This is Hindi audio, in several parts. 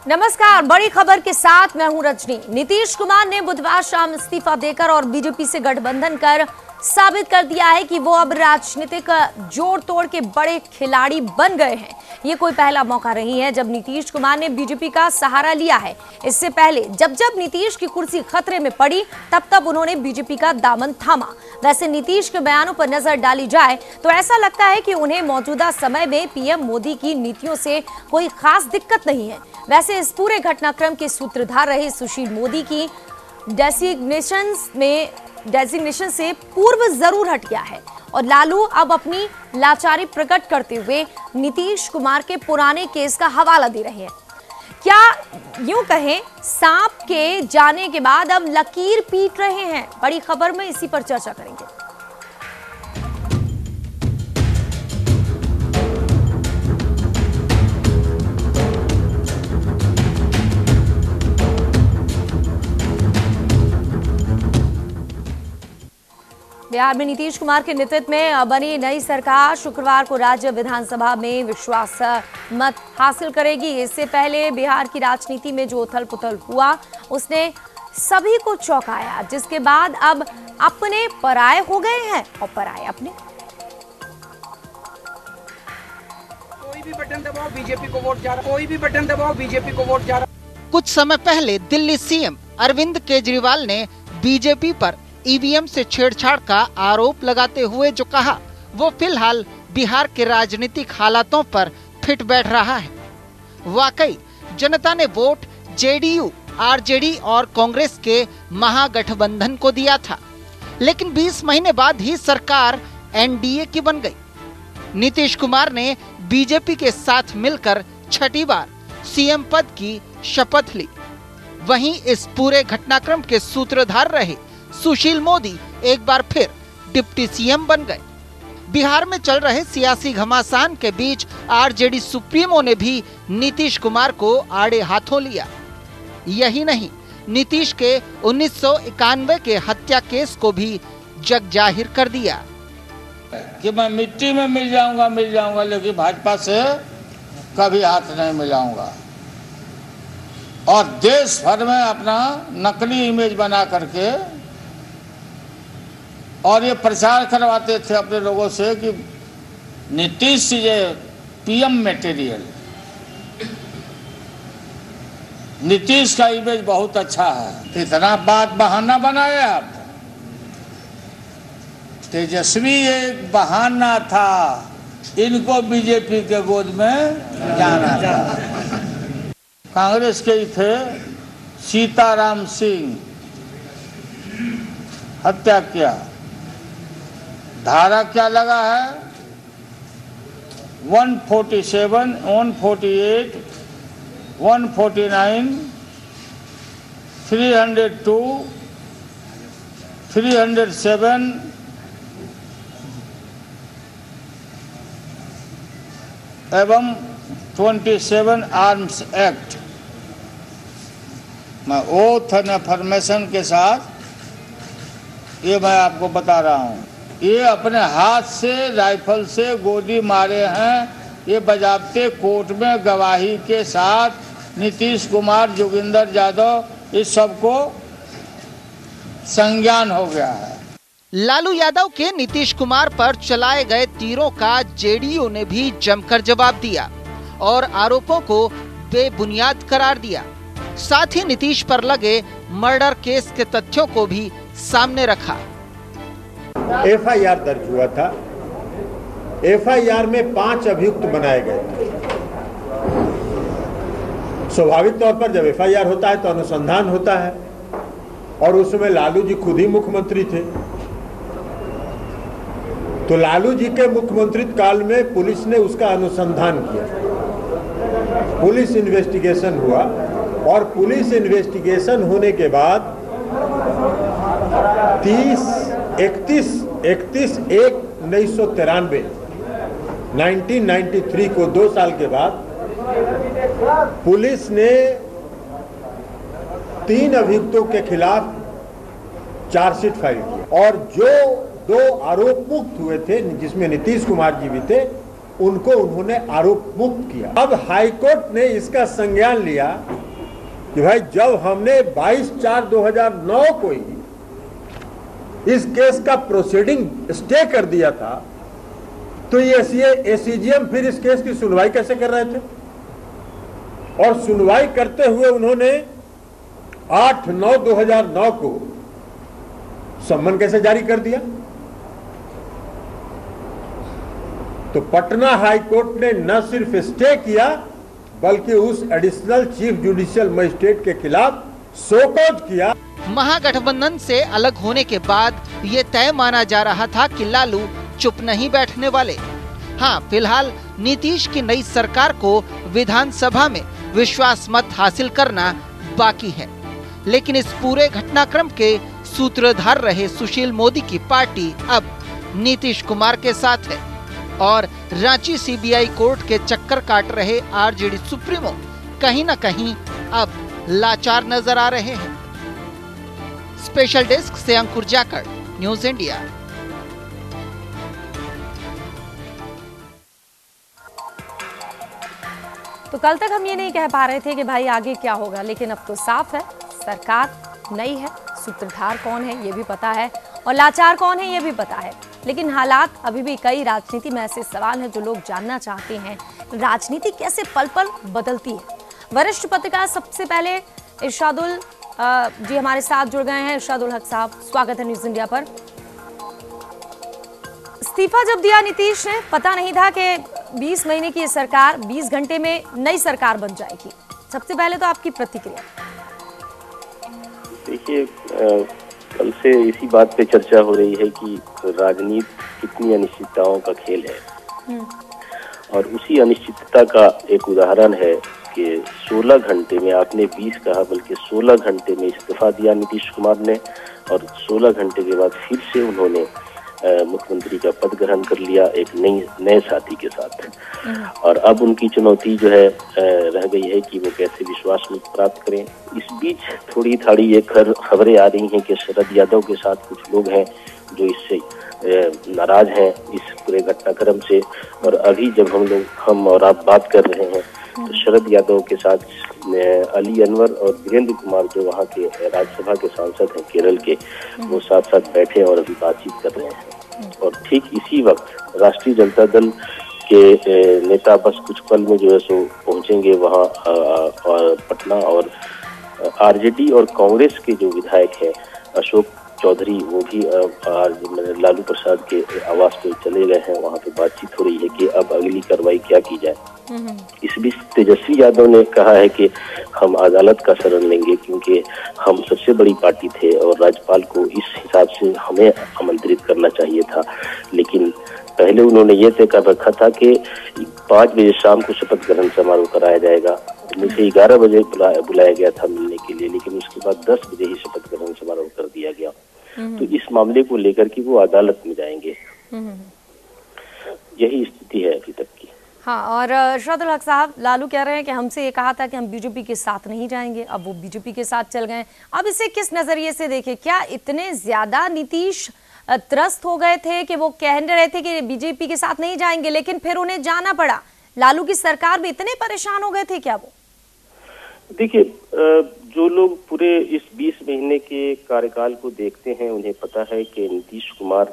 नमस्कार, बड़ी खबर के साथ मैं हूं रजनी। नीतीश कुमार ने बुधवार शाम इस्तीफा देकर और बीजेपी से गठबंधन कर साबित कर दिया है कि वो अब राजनीतिक जोड़ तोड़ के बड़े खिलाड़ी बन गए हैं। ये कोई पहला मौका नहीं है जब नीतीश कुमार ने बीजेपी का सहारा लिया है। इससे पहले जब जब नीतीश की कुर्सी खतरे में पड़ी तब तब उन्होंने बीजेपी का दामन थामा। वैसे नीतीश के बयानों पर नजर डाली जाए तो ऐसा लगता है कि उन्हें मौजूदा समय में पीएम मोदी की नीतियों से कोई खास दिक्कत नहीं है। वैसे इस पूरे घटनाक्रम के सूत्रधार रहे सुशील मोदी की डेजिग्नेशन से पूर्व जरूर हट गया है और लालू अब अपनी लाचारी प्रकट करते हुए नीतीश कुमार के पुराने केस का हवाला दे रहे हैं। क्या यूं कहें, सांप के जाने के बाद अब लकीर पीट रहे हैं? बड़ी खबर में इसी पर चर्चा करेंगे। बिहार में नीतीश कुमार के नेतृत्व में बनी नई सरकार शुक्रवार को राज्य विधानसभा में विश्वास मत हासिल करेगी। इससे पहले बिहार की राजनीति में जो उथल पुथल हुआ उसने सभी को चौंकाया, जिसके बाद अब अपने पराये हो गए हैं और पराये अपने। कोई भी बटन दबाओ बीजेपी को वोट जा रहा, कोई भी बटन दबाओ बीजेपी को वोट जा रहा। कुछ समय पहले दिल्ली सीएम अरविंद केजरीवाल ने बीजेपी पर ईवीएम से छेड़छाड़ का आरोप लगाते हुए जो कहा वो फिलहाल बिहार के राजनीतिक हालातों पर फिट बैठ रहा है। वाकई जनता ने वोट जेडीयू, आरजेडी और कांग्रेस के महागठबंधन को दिया था, लेकिन 20 महीने बाद ही सरकार एनडीए की बन गई। नीतीश कुमार ने बीजेपी के साथ मिलकर छठी बार सीएम पद की शपथ ली। वहीं इस पूरे घटनाक्रम के सूत्रधार रहे सुशील मोदी एक बार फिर डिप्टी सीएम बन गए। बिहार में चल रहे सियासी घमासान के बीच आरजेडी सुप्रीमो ने भी नीतीश कुमार को आड़े हाथों लिया। यही नहीं, नीतीश के 1991 के हत्या केस को भी जग जाहिर कर दिया कि मैं मिट्टी में मिल जाऊंगा, लेकिन भाजपा से कभी हाथ नहीं मिलाऊंगा। और देश भर में अपना नकली इमेज बना करके और ये प्रचार करवाते थे अपने लोगों से कि नीतीश जी पीएम मटेरियल, नीतीश का इमेज बहुत अच्छा है। इतना बात बहाना बनाए आप। तेजस्वी एक बहाना था, इनको बीजेपी के गोद में जाना था। कांग्रेस के ही थे सीताराम सिंह, हत्या किया। धारा क्या लगा है? 147, 148, 149, 302, 307 एवं 27 आर्म्स एक्ट। मैं ओथ एंड अफर्मेशन के साथ ये मैं आपको बता रहा हूँ। ये अपने हाथ से राइफल से गोली मारे हैं, ये बजाबते कोर्ट में गवाही के साथ नीतीश कुमार, जोगिंदर यादव, इस सबको संज्ञान हो गया है। लालू यादव के नीतीश कुमार पर चलाए गए तीरों का जेडीयू ने भी जमकर जवाब दिया और आरोपों को बेबुनियाद करार दिया। साथ ही नीतीश पर लगे मर्डर केस के तथ्यों को भी सामने रखा। एफआईआर दर्ज हुआ था। एफआईआर में 5 अभियुक्त बनाए गए थे। स्वाभाविक तौर पर जब एफआईआर होता है तो अनुसंधान होता है और उसमें लालू जी खुद ही मुख्यमंत्री थे। तो लालू जी के मुख्यमंत्रित्व काल में पुलिस ने उसका अनुसंधान किया, पुलिस इन्वेस्टिगेशन हुआ और पुलिस इन्वेस्टिगेशन होने के बाद 1993 को 2 साल के बाद पुलिस ने 3 अभियुक्तों के खिलाफ चार्जशीट फाइल की और जो 2 आरोप मुक्त हुए थे, जिसमें नीतीश कुमार जी भी थे, उनको उन्होंने आरोप मुक्त किया। अब हाईकोर्ट ने इसका संज्ञान लिया कि भाई जब हमने 22/4/2009 को ही इस केस का प्रोसीडिंग स्टे कर दिया था, तो ये एसीजीएम फिर इस केस की सुनवाई कैसे कर रहे थे? और सुनवाई करते हुए उन्होंने 8/9/2009 को सम्मन कैसे जारी कर दिया? तो पटना हाई कोर्ट ने न सिर्फ स्टे किया बल्कि उस एडिशनल चीफ जुडिशियल मजिस्ट्रेट के खिलाफ शोकॉज किया। महागठबंधन से अलग होने के बाद ये तय माना जा रहा था कि लालू चुप नहीं बैठने वाले। हाँ, फिलहाल नीतीश की नई सरकार को विधानसभा में विश्वास मत हासिल करना बाकी है, लेकिन इस पूरे घटनाक्रम के सूत्रधार रहे सुशील मोदी की पार्टी अब नीतीश कुमार के साथ है और रांची सीबीआई कोर्ट के चक्कर काट रहे आरजेडी सुप्रीमो कहीं न कहीं अब लाचार नजर आ रहे हैं। स्पेशल डेस्क से अंकुर जाकर, न्यूज इंडिया। तो कल तक हम ये नहीं कह पा रहे थे कि भाई आगे क्या होगा, लेकिन अब तो साफ है, सरकार नई है, सूत्रधार कौन है ये भी पता है और लाचार कौन है ये भी पता है। लेकिन हालात अभी भी कई राजनीति में ऐसे सवाल हैं जो लोग जानना चाहते हैं, राजनीति कैसे पल पल बदलती है। वरिष्ठ पत्रकार सबसे पहले इरशादुल जी हमारे साथ जुड़ गए हैं। इरशादुल हक साहब, स्वागत है न्यूज इंडिया पर। इस्तीफा जब दिया नीतीश ने, पता नहीं था कि 20 महीने की सरकार 20 घंटे में नई सरकार बन जाएगी। सबसे पहले तो आपकी प्रतिक्रिया। देखिए, कल से इसी बात पे चर्चा हो रही है कि राजनीति कितनी अनिश्चितताओं का खेल है और उसी अनिश्चितता का एक उदाहरण है कि 16 घंटे में, आपने 20 कहा बल्कि 16 घंटे में इस्तीफा दिया नीतीश कुमार ने और 16 घंटे के बाद फिर से उन्होंने मुख्यमंत्री का पद ग्रहण कर लिया एक नए साथी के साथ। और अब उनकी चुनौती जो है रह गई है कि वो कैसे विश्वास प्राप्त करें। इस बीच थोड़ी थाड़ी ये खबरें आ रही हैं कि शरद यादव के साथ कुछ लोग हैं जो इससे नाराज हैं इस पूरे घटनाक्रम से। और अभी जब हम और आप बात कर रहे हैं तो शरद यादव के साथ अली अनवर और वीरेंद्र कुमार जो वहाँ के राज्यसभा के सांसद हैं केरल के, वो साथ साथ बैठे और अभी बातचीत कर रहे हैं। और ठीक इसी वक्त राष्ट्रीय जनता दल के नेता बस कुछ पल में जो है सो पहुंचेंगे वहाँ और पटना, और आरजेडी और कांग्रेस के जो विधायक हैं अशोक चौधरी, वो भी लालू प्रसाद के आवास पे चले गए हैं। वहाँ पे बातचीत हो रही है कि अब अगली कार्रवाई क्या की जाए। इस बीच तेजस्वी यादव ने कहा है कि हम अदालत का शरण लेंगे क्योंकि हम सबसे बड़ी पार्टी थे और राज्यपाल को इस हिसाब से हमें आमंत्रित करना चाहिए था। लेकिन पहले उन्होंने ये तय कर रखा था कि 5 बजे शाम को शपथ ग्रहण समारोह कराया जाएगा। मुझे 11 बजे बुलाया गया था मिलने के लिए, लेकिन उसके बाद 10 बजे ही शपथ ग्रहण समारोह कर दिया गया। तो इस मामले को लेकर के वो अदालत में जाएंगे। यही स्थिति है अभी तक की। हाँ, और इरशादुल हक साहब, लालू कह रहे हैं कि हमसे ये कहा था कि हम बीजेपी के साथ नहीं जाएंगे, अब वो बीजेपी के साथ चल गए। अब इसे किस नजरिए से देखें? क्या इतने ज्यादा नीतीश त्रस्त हो गए थे कि वो कह रहे थे कि बीजेपी के साथ नहीं जाएंगे, लेकिन फिर उन्हें जाना पड़ा? लालू की सरकार में इतने परेशान हो गए थे क्या वो? देखिए, जो लोग पूरे इस 20 महीने के कार्यकाल को देखते हैं उन्हें पता है कि नीतीश कुमार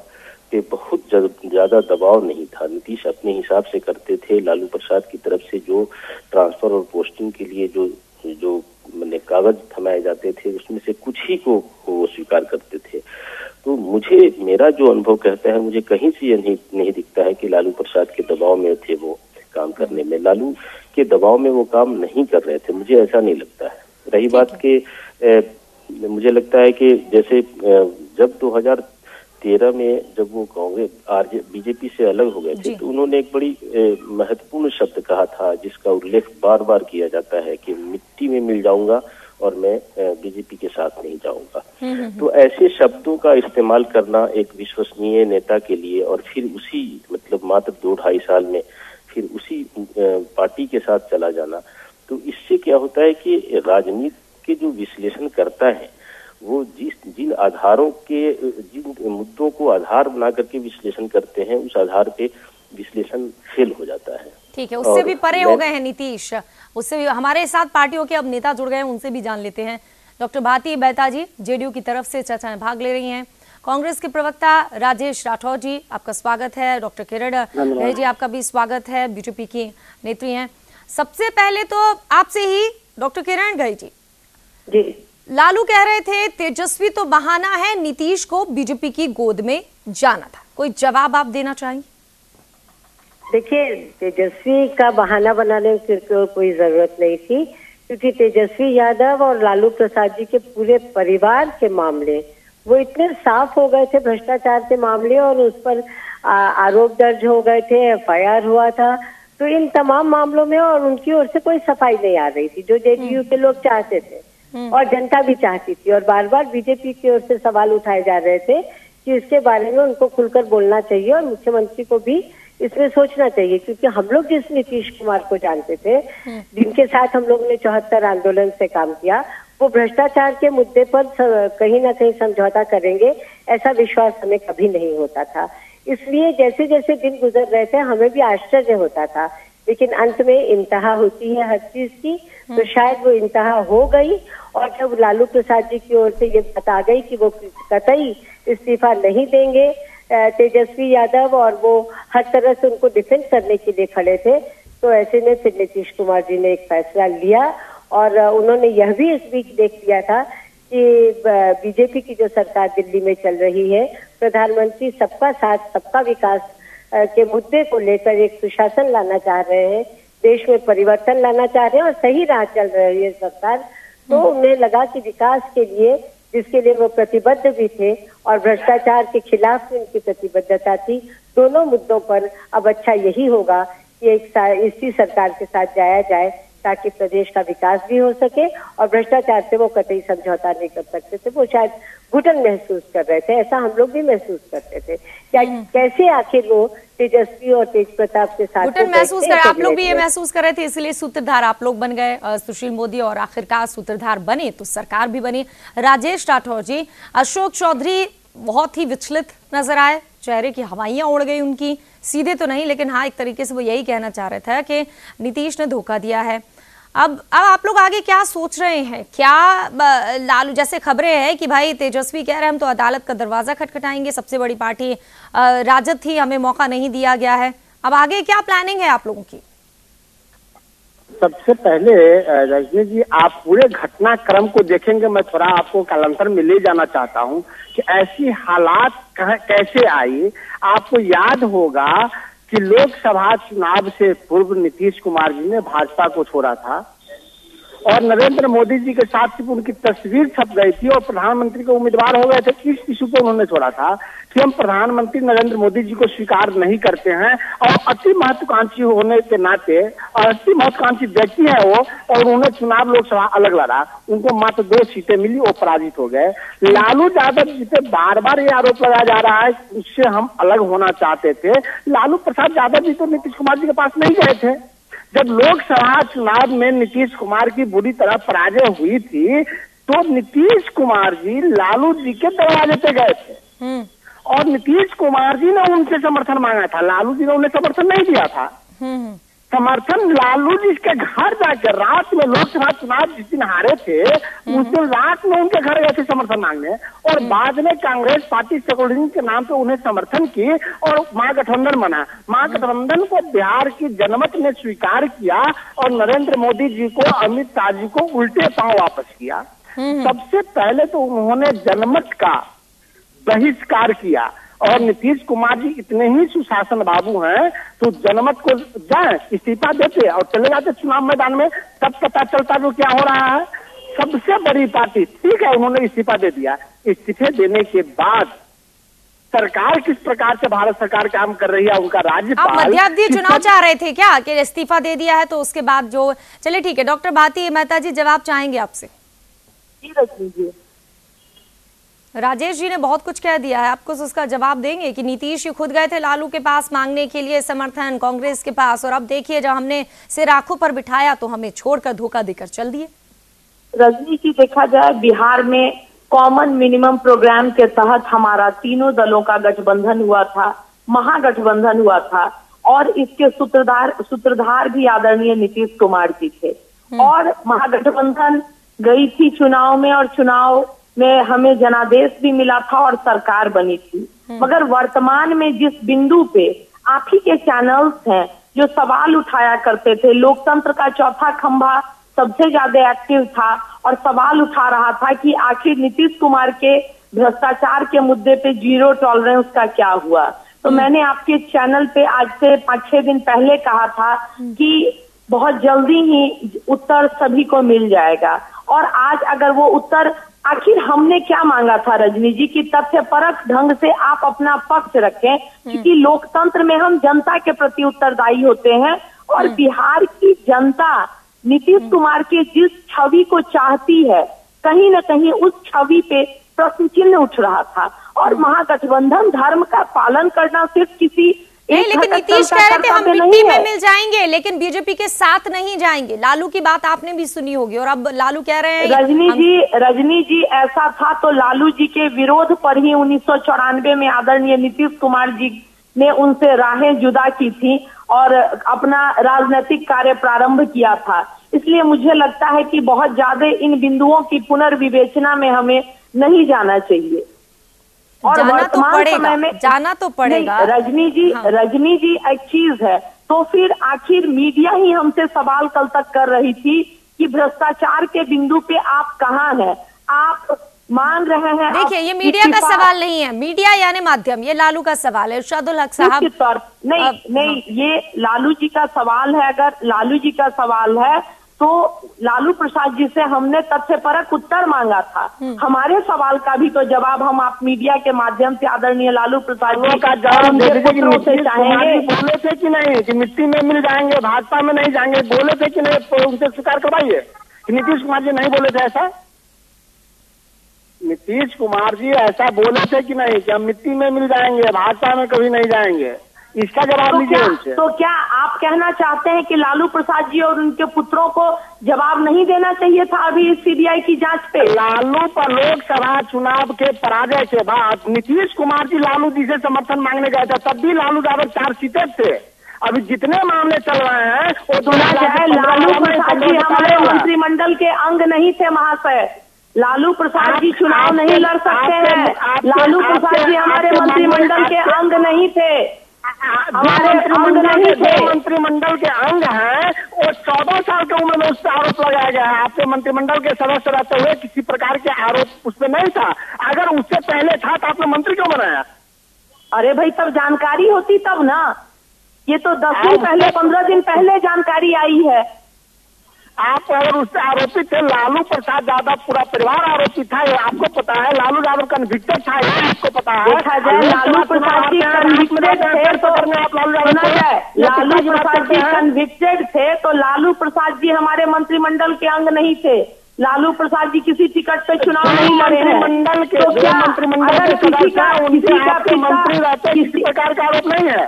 पे बहुत ज्यादा दबाव नहीं था। नीतीश अपने हिसाब से करते थे। लालू प्रसाद की तरफ से जो ट्रांसफर और पोस्टिंग के लिए जो मैंने कागज थमाए जाते थे उसमें से कुछ ही को वो स्वीकार करते थे। तो मेरा जो अनुभव कहता है, मुझे कहीं से ये नहीं दिखता है कि लालू प्रसाद के दबाव में थे वो काम करने में। लालू के दबाव में वो काम नहीं कर रहे थे, मुझे ऐसा नहीं लगता है। रही बात के मुझे लगता है कि जैसे जब 2013 में जब वो कांग्रेस बीजेपी से अलग हो गए थे, तो उन्होंने एक बड़ी महत्वपूर्ण शब्द कहा था, जिसका उल्लेख बार बार किया जाता है कि मिट्टी में मिल जाऊंगा और मैं बीजेपी के साथ नहीं जाऊंगा। तो ऐसे शब्दों का इस्तेमाल करना एक विश्वसनीय नेता के लिए, और फिर उसी मतलब मात्र 2-2.5 साल में फिर उसी पार्टी के साथ चला जाना, तो इससे क्या होता है कि राजनीति के जो विश्लेषण करता है वो जिन आधारों के जिन मुद्दों को आधार बना करके विश्लेषण करते हैं, उस आधार पे विश्लेषण फेल हो जाता है। ठीक है, उससे भी परे हो गए हैं नीतीश, उससे भी हमारे साथ पार्टियों के अब नेता जुड़ गए हैं, उनसे भी जान लेते हैं। डॉक्टर भारती मेहता जी जेडीयू की तरफ से चर्चा में भाग ले रही हैं। कांग्रेस के प्रवक्ता राजेश राठौर जी, आपका स्वागत है। डॉक्टर किरण गहे जी, आपका भी स्वागत है, बीजेपी की नेत्री हैं। सबसे पहले तो आपसे ही डॉक्टर किरण गहे जी, लालू कह रहे थे तेजस्वी तो बहाना है, नीतीश को बीजेपी की गोद में जाना था, कोई जवाब आप देना चाहिए? देखिए, तेजस्वी का बहाना बनाने की कोई जरूरत नहीं थी, क्योंकि तेजस्वी यादव और लालू प्रसाद जी के पूरे परिवार के मामले वो इतने साफ हो गए थे, भ्रष्टाचार के मामले, और उस पर आरोप दर्ज हो गए थे, FIR हुआ था। तो इन तमाम मामलों में और उनकी ओर से कोई सफाई नहीं आ रही थी, जो जेडीयू के लोग चाहते थे और जनता भी चाहती थी। और बार बार बीजेपी की ओर से सवाल उठाए जा रहे थे कि इसके बारे में उनको खुलकर बोलना चाहिए और मुख्यमंत्री को भी इसमें सोचना चाहिए, क्योंकि हम लोग जिस नीतीश कुमार को जानते थे, जिनके साथ हम लोग ने 74 आंदोलन से काम किया, वो भ्रष्टाचार के मुद्दे पर कहीं ना कहीं समझौता करेंगे, ऐसा विश्वास हमें कभी नहीं होता था। इसलिए जैसे जैसे दिन गुजर रहे थे हमें भी आश्चर्य होता था, लेकिन अंत में इंतहा होती है हर चीज की, तो शायद वो इंतहा हो गई। और जब लालू प्रसाद जी की ओर से ये बात आ गई कि वो कतई इस्तीफा नहीं देंगे तेजस्वी यादव, और वो हर तरह से उनको डिफेंड करने के लिए खड़े थे, तो ऐसे में फिर नीतीश कुमार जी ने एक फैसला लिया। और उन्होंने यह भी इस बीच देख लिया था कि बीजेपी की जो सरकार दिल्ली में चल रही है, प्रधानमंत्री सबका साथ सबका विकास के मुद्दे को लेकर एक सुशासन लाना चाह रहे हैं, देश में परिवर्तन लाना चाह रहे हैं और सही राह चल रही है सरकार। तो उन्हें लगा कि विकास के लिए, जिसके लिए वो प्रतिबद्ध भी थे, और भ्रष्टाचार के खिलाफ भी उनकी प्रतिबद्धता थी, दोनों मुद्दों पर अब अच्छा यही होगा कि इसी सरकार के साथ जाया जाए, ताकि प्रदेश का विकास भी हो सके। और भ्रष्टाचार से वो कतई समझौता नहीं कर सकते थे, वो शायद घुटन महसूस कर रहे थे, ऐसा हम लोग भी महसूस करते थे। क्या कैसे आखिर वो तेजस्वी और तेज प्रताप के साथ घुटन महसूस कर, आप लोग भी ये महसूस कर रहे थे, इसलिए सूत्रधार आप लोग बन गए, सुशील मोदी, और आखिरकार सूत्रधार बने तो सरकार भी बनी। राजेश राठौर जी, अशोक चौधरी बहुत ही विचलित नजर आए, चेहरे की हवाइयां उड़ गई उनकी, सीधे तो नहीं लेकिन हाँ एक तरीके से वो यही कहना चाह रहे थे कि नीतीश ने धोखा दिया है। अब आप लोग आगे क्या सोच रहे हैं? क्या लालू, जैसे खबरें हैं कि भाई तेजस्वी कह रहे हैं हम तो अदालत का दरवाजा खटखटाएंगे, सबसे बड़ी पार्टी राजद थी, हमें मौका नहीं दिया गया है, अब आगे क्या प्लानिंग है आप लोगों की? सबसे पहले रजनी जी, आप पूरे घटनाक्रम को देखेंगे, मैं थोड़ा आपको कालांतर में ले जाना चाहता हूं कि ऐसी हालात कैसे आई। आपको याद होगा कि लोकसभा चुनाव से पूर्व नीतीश कुमार जी ने भाजपा को छोड़ा था और नरेंद्र मोदी जी के साथ सिर्फ उनकी तस्वीर छप गई थी और प्रधानमंत्री के उम्मीदवार हो गए थे। इस इशू को उन्होंने छोड़ा था कि हम प्रधानमंत्री नरेंद्र मोदी जी को स्वीकार नहीं करते हैं और अति महत्वाकांक्षी होने के नाते और अति महत्वाकांक्षी व्यक्ति है वो, और उन्होंने चुनाव लोकसभा अलग लड़ा, उनको मात्र 2 सीटें मिली, वो पराजित हो गए। लालू यादव जी पे बार बार ये आरोप लगाया जा रहा है उससे हम अलग होना चाहते थे। लालू प्रसाद यादव जी तो नीतीश कुमार जी के पास नहीं गए थे। जब लोकसभा चुनाव में नीतीश कुमार की बुरी तरह पराजय हुई थी तो नीतीश कुमार जी लालू जी के दरवाजे पे गए थे और नीतीश कुमार जी ने उनसे समर्थन मांगा था, लालू जी ने उन्हें समर्थन नहीं दिया था। समर्थन लालू जी के घर जाकर रात में, लोकसभा चुनाव जिस दिन हारे थे उस दिन रात में उनके घर गए थे समर्थन मांगने, और बाद में कांग्रेस पार्टी शेड्यूलिंग के नाम पे उन्हें समर्थन की और महागठबंधन बना। महागठबंधन को बिहार की जनमत ने स्वीकार किया और नरेंद्र मोदी जी को, अमित शाह जी को उल्टे पांव वापस किया। सबसे पहले तो उन्होंने जनमत का बहिष्कार किया और नीतीश कुमार जी इतने ही सुशासन बाबू हैं तो जनमत को जाए इस्तीफा देते और चले जाते चुनाव मैदान में, तब पता चलता जो क्या हो रहा है। सबसे बड़ी पार्टी, ठीक है, उन्होंने इस्तीफा दे दिया। इस्तीफे देने के बाद सरकार किस प्रकार से भारत सरकार काम कर रही है, उनका राज्यपाल। आप मध्यावधि चुनाव चाह रहे थे क्या कि इस्तीफा दे दिया है तो उसके बाद जो, चलिए ठीक है। डॉक्टर भारती मेहता जी जवाब चाहेंगे आपसे। जी रजनी जी, राजेश जी ने बहुत कुछ कह दिया है, आपको उसका जवाब देंगे कि नीतीश खुद गए थे लालू के पास मांगने के लिए समर्थन कांग्रेस के पास, और अब देखिए जब हमने सिर आंखों पर बिठाया तो हमें छोड़कर धोखा देकर चल दिए। रजनी जी देखा जाए बिहार में कॉमन मिनिमम प्रोग्राम के तहत हमारा तीनों दलों का गठबंधन हुआ था, महागठबंधन हुआ था, और इसके सूत्रधार भी आदरणीय नीतीश कुमार जी थे। और महागठबंधन गई थी चुनाव में, और चुनाव में हमें जनादेश भी मिला था और सरकार बनी थी। मगर वर्तमान में जिस बिंदु पे आप ही के चैनल्स हैं जो सवाल उठाया करते थे, लोकतंत्र का चौथा खंभा सबसे ज्यादा एक्टिव था और सवाल उठा रहा था कि आखिर नीतीश कुमार के भ्रष्टाचार के मुद्दे पे जीरो टॉलरेंस का क्या हुआ। तो मैंने आपके चैनल पे आज से 5-6 दिन पहले कहा था कि बहुत जल्दी ही उत्तर सभी को मिल जाएगा। और आज अगर वो उत्तर, आखिर हमने क्या मांगा था रजनी जी की तथ्यपरक ढंग से आप अपना पक्ष रखें, क्योंकि लोकतंत्र में हम जनता के प्रति उत्तरदायी होते हैं। और बिहार की जनता नीतीश कुमार के जिस छवि को चाहती है, कहीं न कहीं उस छवि पे प्रश्न चिन्ह उठ रहा था। और महागठबंधन धर्म का पालन करना सिर्फ किसी नहीं, लेकिन नीतीश कह रहे थे हम मिट्टी में मिल जाएंगे लेकिन बीजेपी के साथ नहीं जाएंगे। लालू की बात आपने भी सुनी होगी, और अब लालू कह रहे हैं रजनी जी ऐसा था तो लालू जी के विरोध पर ही 1994 में आदरणीय नीतीश कुमार जी ने उनसे राहें जुदा की थी और अपना राजनीतिक कार्य प्रारंभ किया था। इसलिए मुझे लगता है कि बहुत ज्यादा इन बिंदुओं की पुनर्विवेचना में हमें नहीं जाना चाहिए। और वर्तमान समय में जाना तो पड़ेगा रजनी जी। हाँ। रजनी जी एक चीज है, तो फिर आखिर मीडिया ही हमसे सवाल कल तक कर रही थी कि भ्रष्टाचार के बिंदु पे आप कहाँ हैं, आप मान रहे हैं। देखिए ये मीडिया का सवाल नहीं है, मीडिया यानी माध्यम, ये लालू का सवाल है। इरशादुल हक साहब नहीं, ये लालू जी का सवाल है। अगर लालू जी का सवाल है तो लालू प्रसाद जी से हमने तथ्यपरक उत्तर मांगा था। हमारे सवाल का भी तो जवाब हम आप मीडिया के माध्यम से आदरणीय लालू प्रसाद जी का जवाब से चाहेंगे। बोले थे कि नहीं कि मिट्टी में मिल जाएंगे, भाजपा में नहीं जाएंगे, बोले थे कि नहीं, उनसे स्वीकार करवाइए कि नीतीश कुमार जी नहीं बोले थे ऐसा? नीतीश कुमार जी ऐसा बोले थे कि नहीं कि हम मिट्टी में मिल जाएंगे, भाजपा में कभी नहीं जाएंगे? इसका जवाब लीजिए उनसे। तो क्या आप कहना चाहते हैं कि लालू प्रसाद जी और उनके पुत्रों को जवाब नहीं देना चाहिए था अभी इस सीबीआई की जांच पे? लालू पर लोकसभा चुनाव के पराजय के बाद नीतीश कुमार जी लालू जी से समर्थन मांगने गए थे, तब भी लालू यादव चार्जशीटेड थे। अभी जितने मामले चल रहे हैं वो लालू प्रसाद जी हमारे मंत्रिमंडल के अंग नहीं थे महाशय। लालू प्रसाद जी चुनाव नहीं लड़ सकते हैं। लालू प्रसाद जी हमारे मंत्रिमंडल के अंग नहीं थे, हमारे अंग नहीं थे। मंत्रिमंडल के अंग हैं, वो 14 साल की उम्र में उस पर आरोप लगाया गया है। आपके मंत्रिमंडल के सदस्य रहते हुए किसी प्रकार के आरोप उस पर नहीं था। अगर उससे पहले था तो आपने मंत्री क्यों बनाया? अरे भाई तब जानकारी होती तब ना, ये तो 10 दिन पहले 15 दिन पहले जानकारी आई है। आप अगर उससे आरोपित थे, लालू प्रसाद यादव पूरा परिवार आरोपित था, ये आपको पता है। लालू यादव कन्विक्टेड था, ये आपको पता है। लालू प्रसाद जी कन्विक्टेड थे तो लालू प्रसाद जी कन्विक्टेड थे तो लालू प्रसाद जी हमारे मंत्रिमंडल के अंग नहीं थे। लालू प्रसाद जी किसी टिकट पे चुनाव नहीं लड़े हैं। मंत्रिमंडल के जो मंत्रिमंडल के सदस्य हैं उनके आपके मंत्री रहते किसी प्रकार का आरोप नहीं है,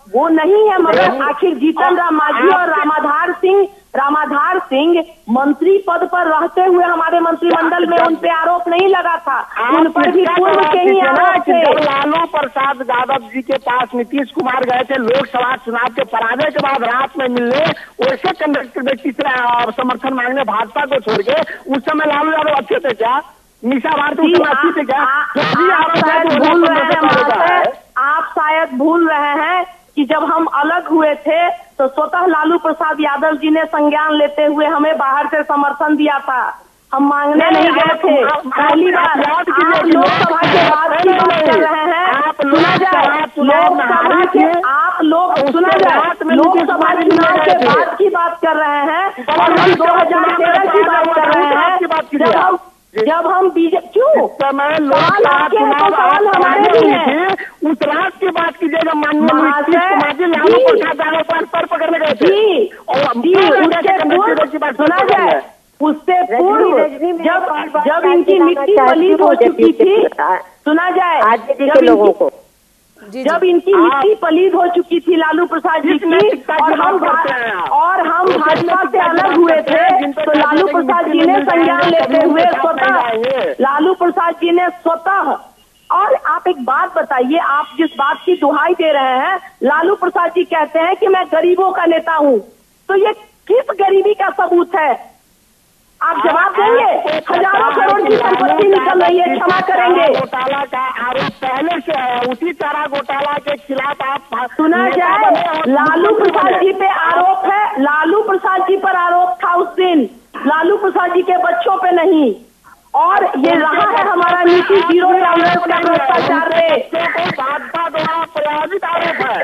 वो नहीं है। मगर आखिर जीतन राम मांझी और रामाधार सिंह मंत्री पद पर रहते हुए हमारे मंत्रिमंडल में उन पे आरोप नहीं लगा था, उन पर भी पूर्व के ही आरोप थे। लालू प्रसाद यादव जी के पास नीतीश कुमार गए थे लोकसभा चुनाव के पराजय के बाद रात में मिलने, वैसे कंडक्टर व्यक्ति से समर्थन मांगने भाजपा को छोड़ के, उस समय लालू यादव अच्छे थे क्या? निशा भारती अच्छी थे क्या? आप शायद भूल रहे हैं कि जब हम अलग हुए थे तो स्वतः लालू प्रसाद यादव जी ने संज्ञान लेते हुए हमें बाहर से समर्थन दिया था, हम मांगने नहीं गए थे। पहली बार आप लोकसभा के बाद की बात कर रहे हैं, सुना जाए लोकसभा के आप लोग सुना जाए लोकसभा चुनाव के बाद की बात कर रहे हैं और हम 2013 की बात कर रहे हैं जब हम बीजेपी क्यों समय सवाल आपके हैं तो सवाल हमारे भी हैं। उस रात की बात कीजिएगा, माननीय नीतीश कुमार जी लालू प्रसाद यादव पर पकड़ने गए थे और सुना जाए उससे पूर्व जब इनकी मिट्टी पलीद हो चुकी थी, सुना जाए के लोगों को जब इनकी मिट्टी पलीद हो चुकी थी लालू प्रसाद जी की, और हम भाजपा से अलग हुए थे, तो लालू प्रसाद जी ने संज्ञान लेते हुए स्वतः और आप एक बात बताइए, आप जिस बात की दुहाई दे रहे हैं, लालू प्रसाद जी कहते हैं कि मैं गरीबों का नेता हूं, तो ये किस गरीबी का सबूत है? आप जवाब देंगे? हजारों करोड़ की संपत्ति निकल रही है, क्षमा करेंगे? घोटाला का आरोप पहले से है, उसी चारा घोटाला के खिलाफ आप सुना जाए, लालू प्रसाद जी पे आरोप है, लालू प्रसाद जी पर आरोप था उस दिन, लालू प्रसाद जी के बच्चों पे नहीं। और ये रहा है हमारा नीति जीरो टॉलरेंस का भ्रष्टाचार पे भाजपा द्वारा प्रायोजित आरोप है।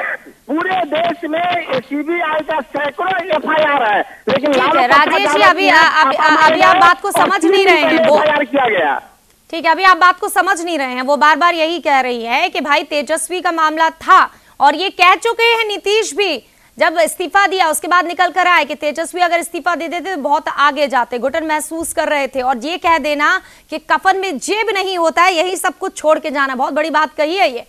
पूरे देश में सीबीआई का सैकड़ों एफआईआर है, लेकिन ठीक है राजेश जी, अभी आप बात को समझ नहीं रहे हैं। वो किया गया, ठीक है, अभी आप बात को समझ नहीं रहे हैं। वो बार बार यही कह रही है कि भाई तेजस्वी का मामला था, और ये कह चुके हैं नीतीश भी, जब इस्तीफा दिया उसके बाद निकल कर आए कि तेजस्वी अगर इस्तीफा दे देते तो बहुत आगे जाते, घुटन महसूस कर रहे थे। और ये कह देना कि कफन में जेब नहीं होता है, यही सब कुछ छोड़ के जाना, बहुत बड़ी बात कही है ये।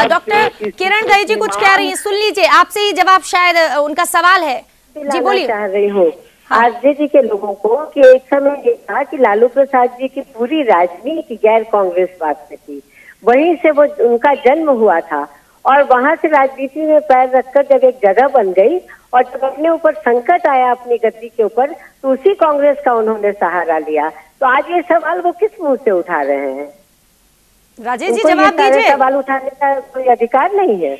डॉक्टर किरण दही जी कुछ कह रही है, सुन लीजिए, आपसे ही जवाब शायद उनका सवाल है। जी बोलिए। चाह रही हूँ आरजेडी के लोगों को कि एक समय ये था कि लालू प्रसाद जी की पूरी राजनीति गैर कांग्रेसवाद से थी, वहीं से वो उनका जन्म हुआ था, और वहां से राजनीति में पैर रखकर जब एक जगह बन गई और जब अपने ऊपर संकट आया अपनी गद्दी के ऊपर, तो उसी कांग्रेस का उन्होंने सहारा लिया। तो आज ये सवाल वो किस मुंह से उठा रहे हैं? राजेश जी जवाब दीजिए। सवाल उठाने का कोई अधिकार नहीं है,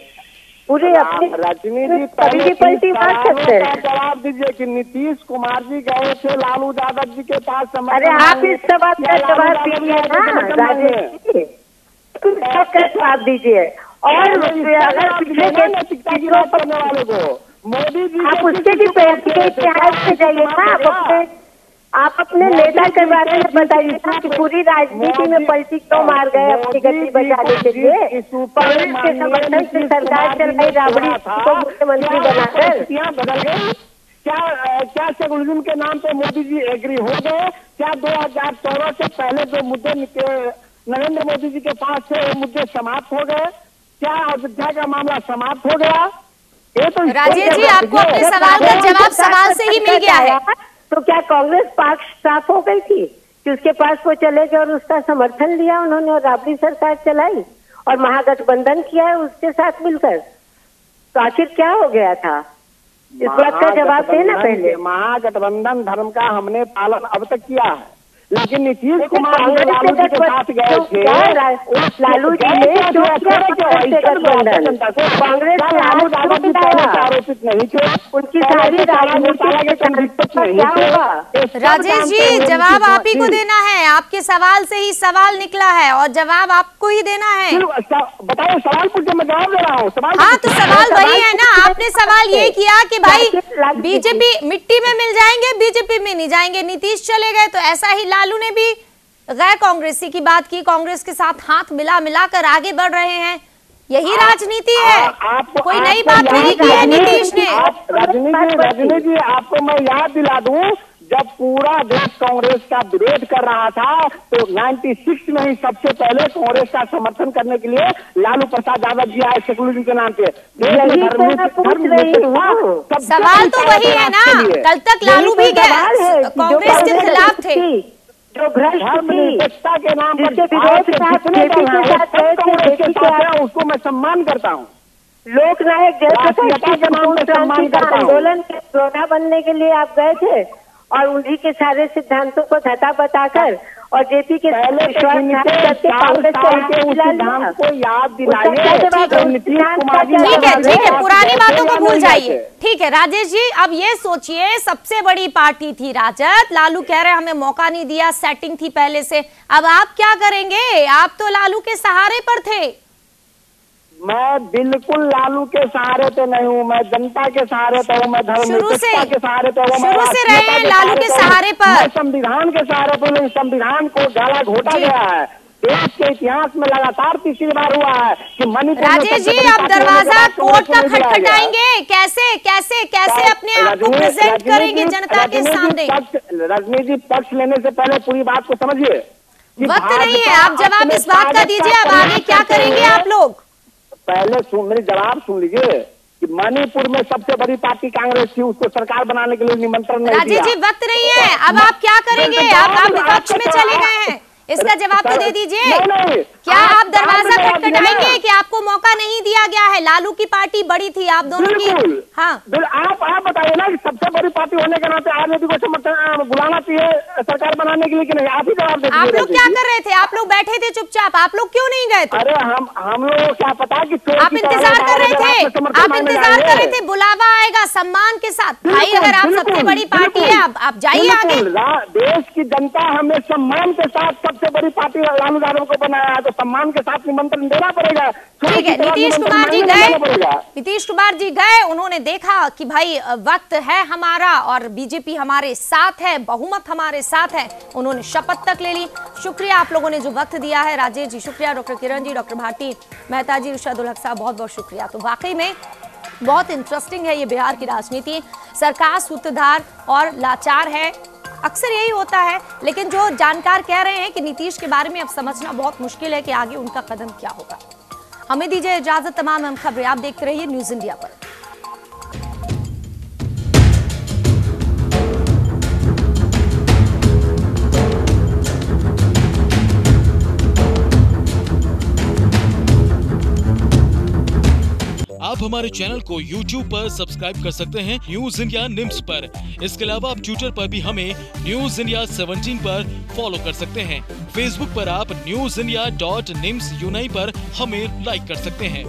पूरे अपने राजनीति पलटी मार सकते हैं। जवाब दीजिए कि नीतीश कुमार जी गए थे लालू यादव जी के पास। अरे आप इस सवाल का जवाब दीजिए ना राजेश जी, जवाब दीजिए। और अगर पिछले करने वाले को मोदी जी आप उसके भी इतिहास से जाइए ना, आप अपने नेता के बारे में बताइए ना कि पूरी राजनीति में पलटी क्यों मार गए अपनी गद्दी बचाने के लिए। कांग्रेस के समर्थन से सरकार चलाई, राबड़ी को मुख्यमंत्री बनाकर बदल गई। क्या शेखुद्दीन के नाम पे मोदी जी एग्री हो गए? क्या 2014 से पहले जो मुद्दे नरेंद्र मोदी जी के पास थे वो मुद्दे समाप्त हो गए? क्या अयोध्या का मामला समाप्त हो गया? ये तो राजेश जी आपको अपने सवाल का जवाब सवाल से ही मिल गया है। तो क्या कांग्रेस पाक साफ हो गई थी कि उसके पास वो चले गए और उसका समर्थन लिया उन्होंने और राबड़ी सरकार चलाई और महागठबंधन किया है उसके साथ मिलकर? तो आखिर क्या हो गया था? इस बात का जवाब देना पहले। महागठबंधन धर्म का हमने पालन अब तक किया है, लेकिन नीतीश कुमार जी लालू जी के साथ गए थे। लालू जी ने कांग्रेस आरोपित नहीं थे, उनकी सारी राजेश जी जवाब आप ही को देना है, आपके सवाल से ही सवाल निकला है और जवाब आपको ही देना है। बताओ सवाल पूछे, मैं जवाब दे रहा हूँ। हाँ तो सवाल वही है ना, आपने सवाल ये किया कि भाई बीजेपी मिट्टी में मिल जाएंगे, बीजेपी में नहीं जाएंगे, नीतीश चले गए, तो ऐसा ही लालू ने भी गैर कांग्रेसी की बात की, कांग्रेस के साथ हाथ मिलाकर आगे बढ़ रहे हैं। यही राजनीति है, कोई नई बात नहीं की है नीतीश ने। रजनी जी आपको मैं याद दिला दूं, जब पूरा देश कांग्रेस का विरोध कर रहा था तो 96 में ही सबसे पहले कांग्रेस का समर्थन करने के लिए लालू प्रसाद यादव जी आए शेखुद्दीन के नाम पे। सवाल तो वही है ना, कल तक लालू भी कांग्रेस के खिलाफ थे, जो भ्रष्ट के नाम पर उसको मैं सम्मान करता हूँ। लोकनायक आंदोलन के श्रोता बनने के लिए आप गए थे और उन्हीं के सारे सिद्धांतों को धता बताकर और जेपी के ठीक है, पुरानी बातों को भूल जाइए। ठीक है राजेश जी, अब ये सोचिए सबसे बड़ी पार्टी थी राजद, लालू कह रहे हमें मौका नहीं दिया, सेटिंग थी पहले से, अब आप क्या करेंगे? आप तो लालू के सहारे पर थे। मैं बिल्कुल लालू के सहारे पे नहीं हूँ, मैं जनता के सहारे पे हूँ, मैं धर्मनिरपेक्षता के सहारे पे हूँ, शुरू से रहे हैं लालू के सहारे पर, मैं संविधान के सहारे पे नहीं। संविधान को गाला घोटा गया है। देश के इतिहास में लगातार तीसरी बार हुआ है कि मणिपुर। राजेश जी, अब दरवाजा कोर्ट का खटखटाएंगे, कैसे कैसे कैसे अपने आप को प्रेजेंट करेंगे जनता के सामने? राजनीति पक्ष लेने से पहले पूरी बात को समझिए। वक्त नहीं है, आप जवाब इस बात का दीजिए, अब आगे क्या करेंगे आप लोग? पहले मेरे जवाब सुन लीजिए कि मणिपुर में सबसे बड़ी पार्टी कांग्रेस थी, उसको सरकार बनाने के लिए निमंत्रण नहीं दिया। राजेश जी, वक्त नहीं है, अब आप क्या करेंगे? आप विपक्ष में चले गए हैं, इसका जवाब तो दे दीजिए। क्या आप दरवाजा खटखटाएंगे कि आपको मौका नहीं दिया गया है? लालू की पार्टी बड़ी थी, आप दोनों की। हाँ, आप बताइए ना कि सबसे बड़ी पार्टी होने के नाते आरजेडी को समर्थन बुलाना चाहिए सरकार बनाने के लिए कि नहीं? आप ही जवाब दीजिए। आप लोग क्या कर रहे थे? आप लोग बैठे थे चुपचाप, आप लोग क्यों नहीं गए थे? अरे हम लोगों को क्या पता कि आप इंतजार कर रहे थे, आप इंतजार कर रहे थे, बुलावा आएगा सम्मान के साथ। भाई, अगर आप सबसे बड़ी पार्टी है, आप जाइए आगे। देश की जनता हमें सम्मान के साथ सबसे बड़ी पार्टी लालू यादव को बनाया है, तो सम्मान के साथ निमंत्रण देना पड़ेगा। ठीक है, नीतीश कुमार जी गए, नीतीश कुमार जी गए, उन्होंने देखा कि भाई वक्त है हमारा और बीजेपी हमारे साथ है, बहुमत हमारे साथ है, उन्होंने शपथ तक ले ली। शुक्रिया आप लोगों ने जो वक्त दिया है, राजेश जी शुक्रिया, डॉक्टर किरण जी, डॉक्टर भारती मेहता जी, इरशाद उल हक साहब बहुत बहुत शुक्रिया। तो वाकई में बहुत इंटरेस्टिंग है ये बिहार की राजनीति। सरकार सूत्रधार और लाचार है, अक्सर यही होता है, लेकिन जो जानकार कह रहे हैं कि नीतीश के बारे में अब समझना बहुत मुश्किल है कि आगे उनका कदम क्या होगा। हमें दीजिए इजाजत, तमाम अहम खबरें आप देखते रहिए न्यूज़ इंडिया पर। आप हमारे चैनल को YouTube पर सब्सक्राइब कर सकते हैं न्यूज़ इंडिया निम्स पर। इसके अलावा आप ट्विटर पर भी हमें न्यूज़ इंडिया 17 पर फॉलो कर सकते हैं। फेसबुक पर आप newsindia.nimsUnai पर हमें लाइक कर सकते हैं।